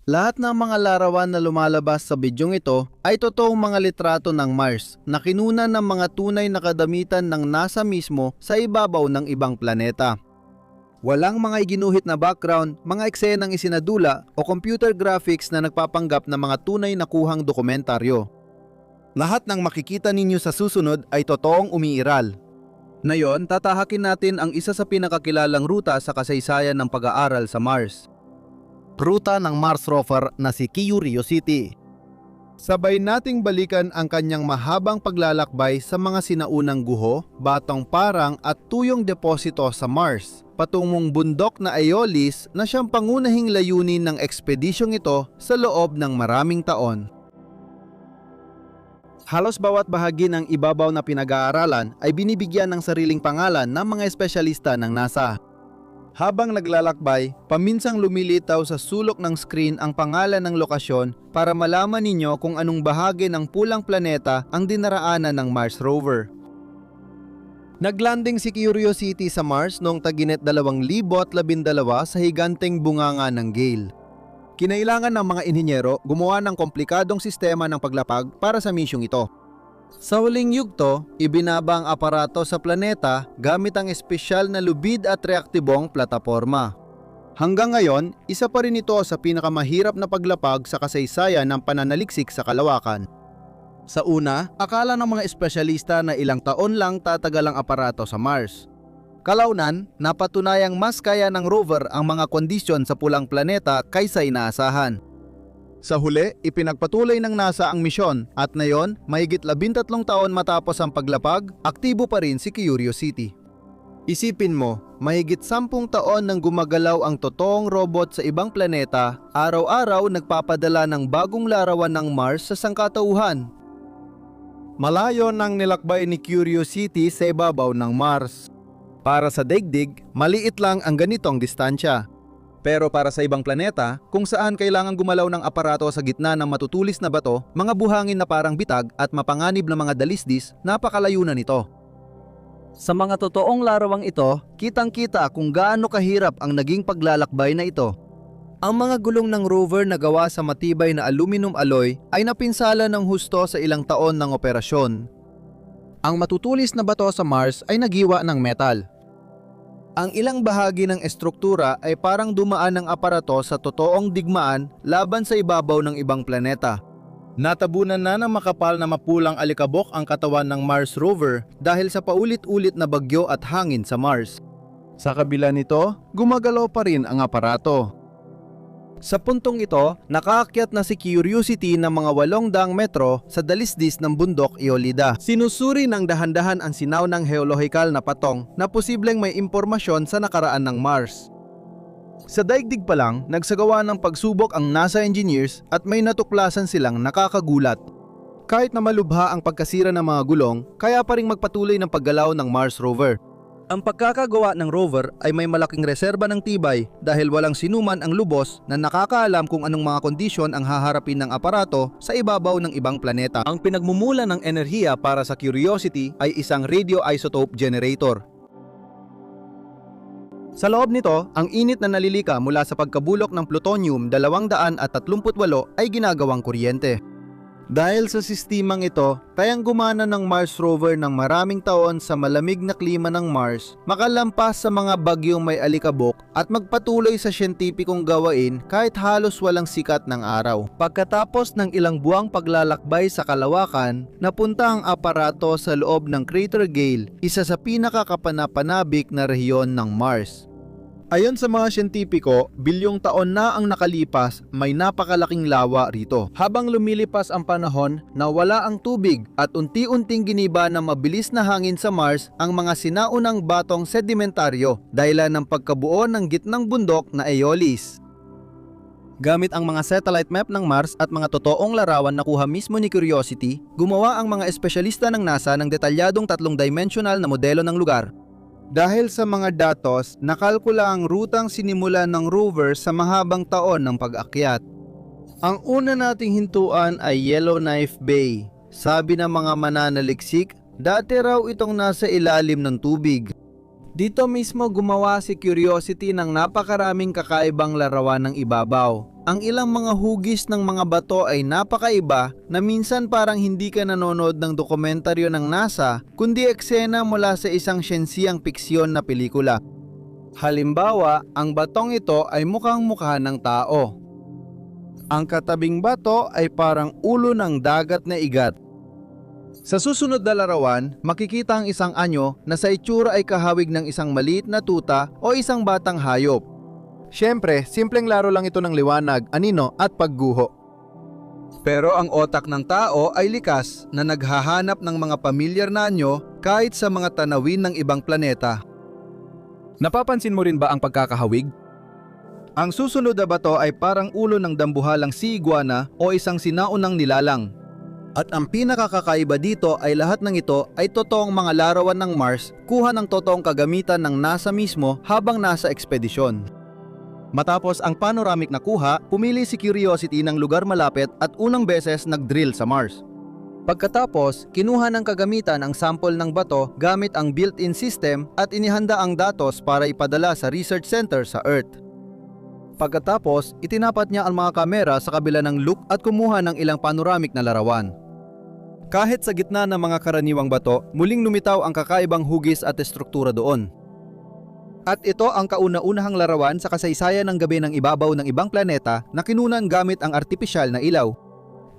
Lahat ng mga larawan na lumalabas sa bidyong ito ay totoong mga litrato ng Mars na kinunan ng mga tunay na kadamitan ng NASA mismo sa ibabaw ng ibang planeta. Walang mga iginuhit na background, mga eksenang isinadula o computer graphics na nagpapanggap ng mga tunay na kuhang dokumentaryo. Lahat ng makikita ninyo sa susunod ay totoong umiiral. Ngayon, tatahakin natin ang isa sa pinakakilalang ruta sa kasaysayan ng pag-aaral sa Mars. Ruta ng Mars rover na si Curiosity. Sabay nating balikan ang kanyang mahabang paglalakbay sa mga sinaunang guho, batong parang at tuyong deposito sa Mars, patungong bundok na Aeolis na siyang pangunahing layunin ng ekspedisyong ito sa loob ng maraming taon. Halos bawat bahagi ng ibabaw na pinag-aaralan ay binibigyan ng sariling pangalan ng mga espesyalista ng NASA. Habang naglalakbay, paminsang lumilitaw sa sulok ng screen ang pangalan ng lokasyon para malaman ninyo kung anong bahagi ng pulang planeta ang dinaraanan ng Mars rover. Naglanding si Curiosity sa Mars noong taginit 2012 sa higanteng bunganga ng Gale. Kinailangan ng mga inhinyero gumawa ng komplikadong sistema ng paglapag para sa misyong ito. Sa huling yugto, ibinaba ang aparato sa planeta gamit ang espesyal na lubid at reaktibong plataporma. Hanggang ngayon, isa pa rin ito sa pinakamahirap na paglapag sa kasaysayan ng pananaliksik sa kalawakan. Sa una, akala ng mga espesyalista na ilang taon lang tatagal ang aparato sa Mars. Kalaunan, napatunayang mas kaya ng rover ang mga kondisyon sa pulang planeta kaysa inaasahan. Sa huli, ipinagpatuloy ng NASA ang misyon at ngayon, mahigit 13 taon matapos ang paglapag, aktibo pa rin si Curiosity. Isipin mo, mahigit 10 taon nang gumagalaw ang totoong robot sa ibang planeta, araw-araw nagpapadala ng bagong larawan ng Mars sa sangkatauhan. Malayo nang nilakbay ni Curiosity sa ibabaw ng Mars. Para sa daigdig, maliit lang ang ganitong distansya. Pero para sa ibang planeta, kung saan kailangan gumalaw ng aparato sa gitna ng matutulis na bato, mga buhangin na parang bitag at mapanganib na mga dalisdis, napakalayo na nito. Sa mga totoong larawang ito, kitang-kita kung gaano kahirap ang naging paglalakbay na ito. Ang mga gulong ng rover na gawa sa matibay na aluminum alloy ay napinsala ng husto sa ilang taon ng operasyon. Ang matutulis na bato sa Mars ay nagiwa ng metal. Ang ilang bahagi ng estruktura ay parang dumaan ng aparato sa totoong digmaan laban sa ibabaw ng ibang planeta. Natabunan na ng makapal na mapulang alikabok ang katawan ng Mars rover dahil sa paulit-ulit na bagyo at hangin sa Mars. Sa kabila nito, gumagalaw pa rin ang aparato. Sa puntong ito, nakaakyat na si Curiosity ng mga 800 metro sa dalisdis ng bundok Aeolida. Sinusuri ng dahan-dahan ang sinaw ng geolohikal na patong na posibleng may impormasyon sa nakaraan ng Mars. Sa daigdig pa lang, nagsagawa ng pagsubok ang NASA engineers at may natuklasan silang nakakagulat. Kahit na malubha ang pagkasira ng mga gulong, kaya pa ring magpatuloy ng paggalaw ng Mars rover. Ang pagkakagawa ng rover ay may malaking reserba ng tibay dahil walang sinuman ang lubos na nakakaalam kung anong mga kondisyon ang haharapin ng aparato sa ibabaw ng ibang planeta. Ang pinagmumula ng enerhiya para sa Curiosity ay isang radioisotope generator. Sa loob nito, ang init na nalilika mula sa pagkabulok ng plutonium 238 ay ginagawang kuryente. Dahil sa sistemang ito, kayang gumana ng Mars rover ng maraming taon sa malamig na klima ng Mars, makalampas sa mga bagyong may alikabok at magpatuloy sa siyentipikong gawain kahit halos walang sikat ng araw. Pagkatapos ng ilang buwang paglalakbay sa kalawakan, napunta ang aparato sa loob ng Crater Gale, isa sa pinakakapanapanabik na rehiyon ng Mars. Ayon sa mga siyentipiko, bilyong taon na ang nakalipas, may napakalaking lawa rito. Habang lumilipas ang panahon, nawala ang tubig at unti-unting giniba ng mabilis na hangin sa Mars ang mga sinaunang batong sedimentaryo dahilan ng pagkabuo ng gitnang bundok na Aeolis. Gamit ang mga satellite map ng Mars at mga totoong larawan na kuha mismo ni Curiosity, gumawa ang mga espesyalista ng NASA ng detalyadong 3-dimensional na modelo ng lugar. Dahil sa mga datos, nakalkula ang rutang sinimula ng rover sa mahabang taon ng pag-akyat. Ang una nating hintuan ay Yellowknife Bay. Sabi ng mga mananaliksik, dati raw itong nasa ilalim ng tubig. Dito mismo gumawa si Curiosity ng napakaraming kakaibang larawan ng ibabaw. Ang ilang mga hugis ng mga bato ay napakaiba na minsan parang hindi ka nanonood ng dokumentaryo ng NASA kundi eksena mula sa isang siyensiyang piksyon na pelikula. Halimbawa, ang batong ito ay mukhang-mukha ng tao. Ang katabing bato ay parang ulo ng dagat na igat. Sa susunod na larawan, makikita ang isang anyo na sa itsura ay kahawig ng isang maliit na tuta o isang batang hayop. Siyempre, simpleng laro lang ito ng liwanag, anino at pagguho. Pero ang otak ng tao ay likas na naghahanap ng mga pamilyar na anyo kahit sa mga tanawin ng ibang planeta. Napapansin mo rin ba ang pagkakahawig? Ang susunod na bato ay parang ulo ng dambuhalang sea iguana o isang sinaunang nilalang. At ang pinakakakaiba dito ay lahat ng ito ay totoong mga larawan ng Mars kuha ng totoong kagamitan ng NASA mismo habang nasa ekspedisyon. Matapos ang panoramic na kuha, pumili si Curiosity ng lugar malapit at unang beses nag-drill sa Mars. Pagkatapos, kinuha ng kagamitan ang sample ng bato gamit ang built-in system at inihanda ang datos para ipadala sa research center sa Earth. Pagkatapos, itinapat niya ang mga kamera sa kabila ng loop at kumuha ng ilang panoramic na larawan. Kahit sa gitna ng mga karaniwang bato, muling lumitaw ang kakaibang hugis at estruktura doon. At ito ang kauna-unahang larawan sa kasaysayan ng gabi ng ibabaw ng ibang planeta na kinunan gamit ang artipisyal na ilaw.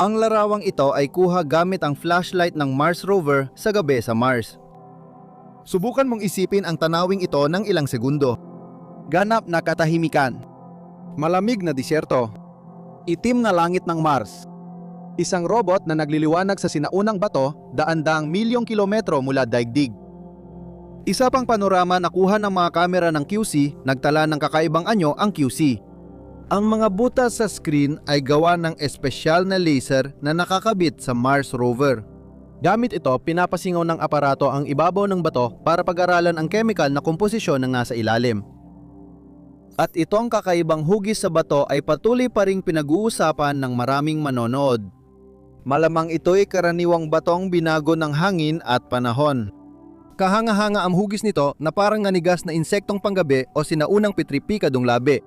Ang larawang ito ay kuha gamit ang flashlight ng Mars rover sa gabi sa Mars. Subukan mong isipin ang tanawing ito ng ilang segundo. Ganap na katahimikan. Malamig na disyerto. Itim na langit ng Mars. Isang robot na nagliliwanag sa sinaunang bato, daan-daang milyong kilometro mula daigdig. Isa pang panorama na kuha ng mga kamera ng QC, nagtala ng kakaibang anyo ang QC. Ang mga butas sa screen ay gawa ng espesyal na laser na nakakabit sa Mars rover. Gamit ito, pinapasingaw ng aparato ang ibabaw ng bato para pag-aralan ang chemical na komposisyon ng nasa ilalim. At itong kakaibang hugis sa bato ay patuloy pa ring pinag-uusapan ng maraming manonood. Malamang ito'y karaniwang batong binago ng hangin at panahon. Kahanga-hanga ang hugis nito na parang nanigas na insektong panggabi o sinaunang pitripikadong labi.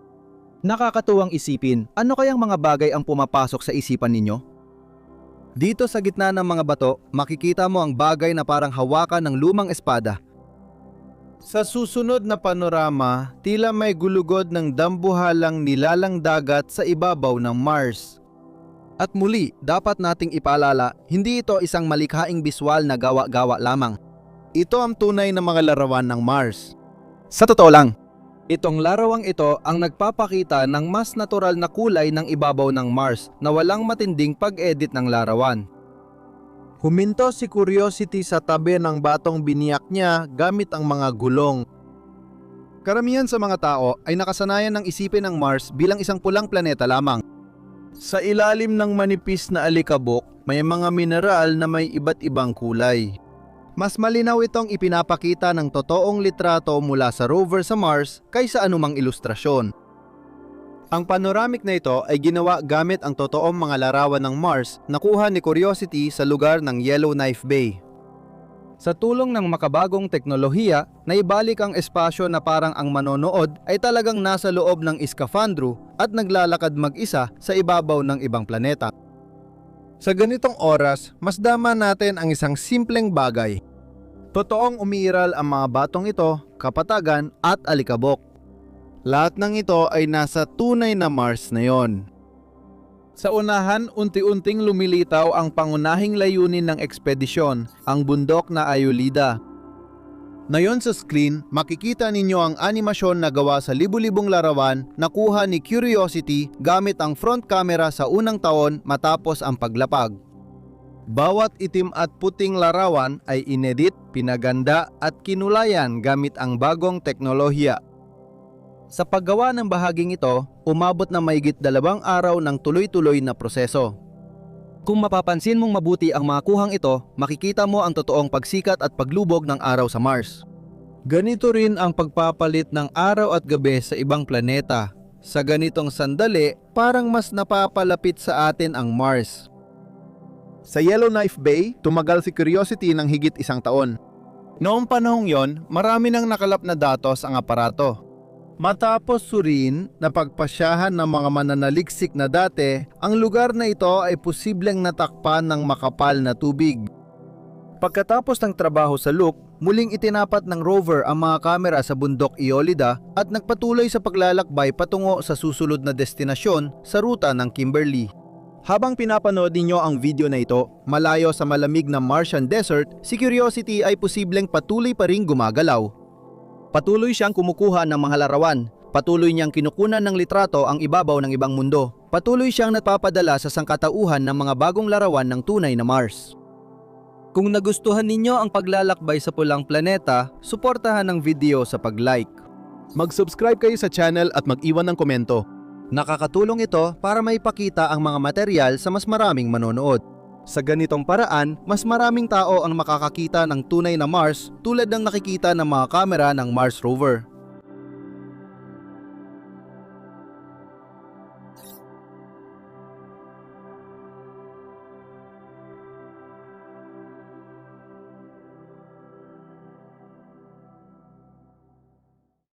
Nakakatuwang isipin, ano kayang mga bagay ang pumapasok sa isipan ninyo? Dito sa gitna ng mga bato, makikita mo ang bagay na parang hawakan ng lumang espada. Sa susunod na panorama, tila may gulugod ng dambuhalang nilalang dagat sa ibabaw ng Mars. At muli, dapat nating ipaalala, hindi ito isang malikhaing biswal na gawa-gawa lamang. Ito ang tunay na mga larawan ng Mars. Sa totoo lang, itong larawang ito ang nagpapakita ng mas natural na kulay ng ibabaw ng Mars na walang matinding pag-edit ng larawan. Huminto si Curiosity sa tabi ng batong biniyak niya gamit ang mga gulong. Karamihan sa mga tao ay nakasanayan ng isipin ng Mars bilang isang pulang planeta lamang. Sa ilalim ng manipis na alikabok, may mga mineral na may iba't ibang kulay. Mas malinaw itong ipinapakita ng totoong litrato mula sa rover sa Mars kaysa anumang ilustrasyon. Ang panoramic na ito ay ginawa gamit ang totoong mga larawan ng Mars na kuha ni Curiosity sa lugar ng Yellowknife Bay. Sa tulong ng makabagong teknolohiya, naibalik ang espasyo na parang ang manonood ay talagang nasa loob ng iskafandro at naglalakad mag-isa sa ibabaw ng ibang planeta. Sa ganitong oras, mas dama natin ang isang simpleng bagay. Totoong umiiral ang mga batong ito, kapatagan at alikabok. Lahat ng ito ay nasa tunay na Mars na yon. Sa unahan, unti-unting lumilitaw ang pangunahing layunin ng ekspedisyon, ang bundok na Ayulida. Ngayon sa screen, makikita ninyo ang animasyon na gawa sa libu-libong larawan na kuha ni Curiosity gamit ang front camera sa unang taon matapos ang paglapag. Bawat itim at puting larawan ay inedit, pinaganda at kinulayan gamit ang bagong teknolohiya. Sa paggawa ng bahaging ito, umabot na mahigit 2 araw ng tuloy-tuloy na proseso. Kung mapapansin mong mabuti ang mga kuhang ito, makikita mo ang totoong pagsikat at paglubog ng araw sa Mars. Ganito rin ang pagpapalit ng araw at gabi sa ibang planeta. Sa ganitong sandali, parang mas napapalapit sa atin ang Mars. Sa Yellowknife Bay, tumagal si Curiosity ng higit 1 taon. Noong panahong yon, marami nang nakalap na datos ang aparato. Matapos surin na pagpasyahan ng mga mananaliksik na dati, ang lugar na ito ay posibleng natakpan ng makapal na tubig. Pagkatapos ng trabaho sa Look, muling itinapat ng rover ang mga kamera sa bundok Iolida at nagpatuloy sa paglalakbay patungo sa susunod na destinasyon sa ruta ng Kimberley. Habang pinapanood ninyo ang video na ito, malayo sa malamig na Martian desert, si Curiosity ay posibleng patuloy pa ring gumagalaw. Patuloy siyang kumukuha ng mga larawan, patuloy niyang kinukunan ng litrato ang ibabaw ng ibang mundo, patuloy siyang nagpapadala sa sangkatauhan ng mga bagong larawan ng tunay na Mars. Kung nagustuhan ninyo ang paglalakbay sa pulang planeta, suportahan ang video sa pag-like. Mag-subscribe kayo sa channel at mag-iwan ng komento. Nakakatulong ito para maipakita ang mga material sa mas maraming manonood. Sa ganitong paraan, mas maraming tao ang makakakita ng tunay na Mars tulad ng nakikita ng mga kamera ng Mars rover.